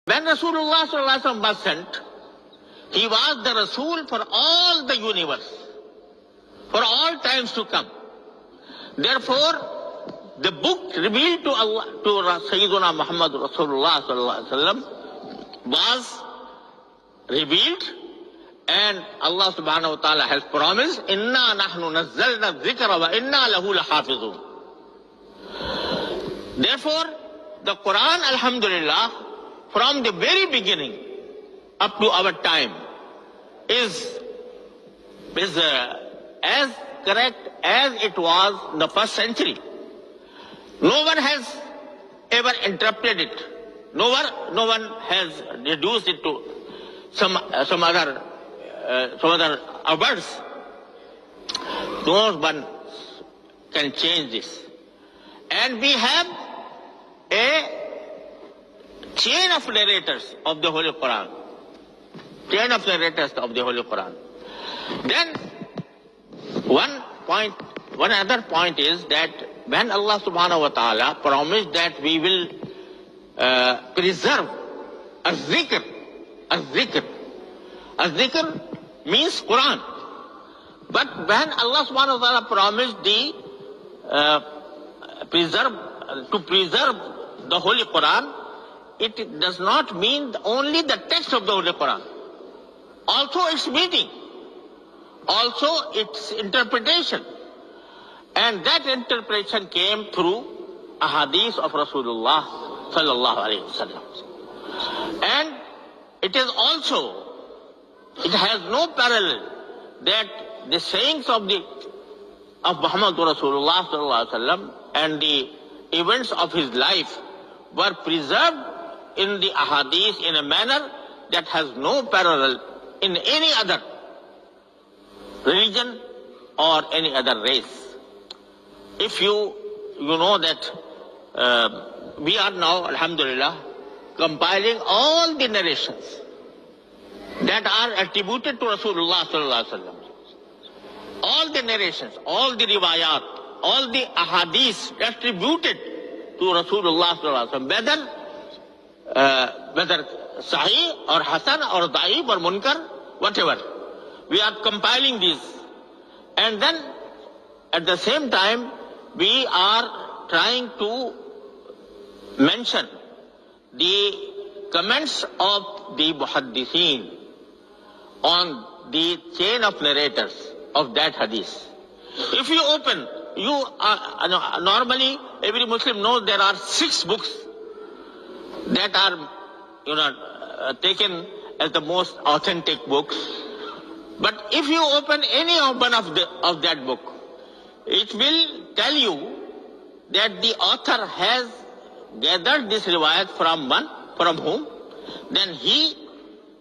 When Rasulullah ﷺ was sent, he was the Rasul for all the universe, for all times to come. Therefore, the book revealed to Allah, to Sayyiduna Muhammad Rasulullah ﷺ was revealed, and Allah subhanahu wa ta'ala has promised, Inna nahnu nazzalna dhikra wa inna lahu lahafizun. Therefore, the Qur'an, alhamdulillah, from the very beginning up to our time is as correct as it was in the first century. No one has ever interpreted it. No one has reduced it to some other words. No one can change this. And we have a chain of narrators of the Holy Qur'an. Chain of narrators of the Holy Qur'an. Then one other point is that when Allah subhanahu wa ta'ala promised that we will preserve az-zikr means Quran. But when Allah subhanahu wa ta'ala promised to preserve the Holy Quran, it does not mean only the text of the Holy Quran. Also its meaning, also its interpretation. And that interpretation came through ahadith of Rasulullah sallallahu alayhi wa sallam. And it is also, it has no parallel that the sayings of Muhammad Rasulullah sallallahu alayhi wa sallam and the events of his life were preserved in the ahadith in a manner that has no parallel in any other religion or any other race. If you know that we are now, alhamdulillah, compiling all the narrations that are attributed to Rasulullah sallallahu alaihi wasallam. All the narrations, all the riwayat, all the ahadith attributed to Rasulullah sallallahu alaihi wasallam, whether sahih or hasan or da'if or munkar, whatever. We are compiling these. And then at the same time, we are trying to mention the comments of the muhaddithin on the chain of narrators of that hadith. If you open, normally every Muslim knows there are 6 books that are taken as the most authentic books. But if you open any one of that book, it will tell you that the author has gathered this riwayat from whom, then he,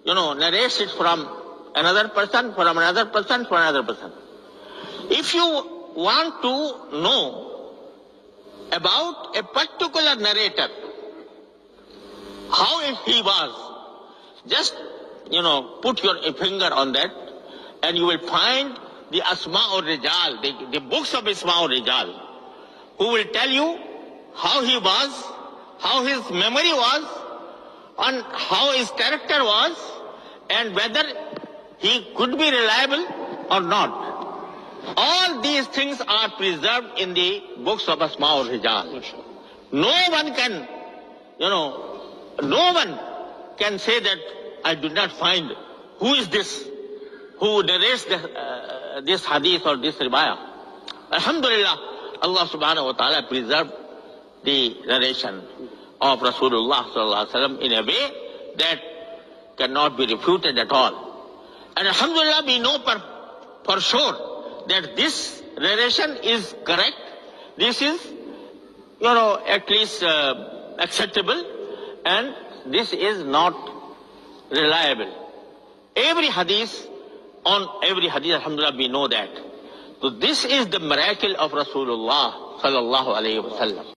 narrates it from another person, from another person, from another person. If you want to know about a particular narrator, how he was, just, put your finger on that, and you will find the Asma or Rijal, the books of Asma or Rijal, who will tell you how he was, how his memory was, and how his character was, and whether he could be reliable or not. All these things are preserved in the books of Asma or Rijal. No one can say that I did not find who is this, who narrates this hadith or this riwayah. Alhamdulillah, Allah subhanahu wa ta'ala preserved the narration of Rasulullah sallallahu alaihi wasallam in a way that cannot be refuted at all. And alhamdulillah, we know for sure that this narration is correct. This is, at least acceptable, and this is not reliable. Every hadith, alhamdulillah, we know that. So this is the miracle of Rasulullah sallallahu alayhi wa sallam.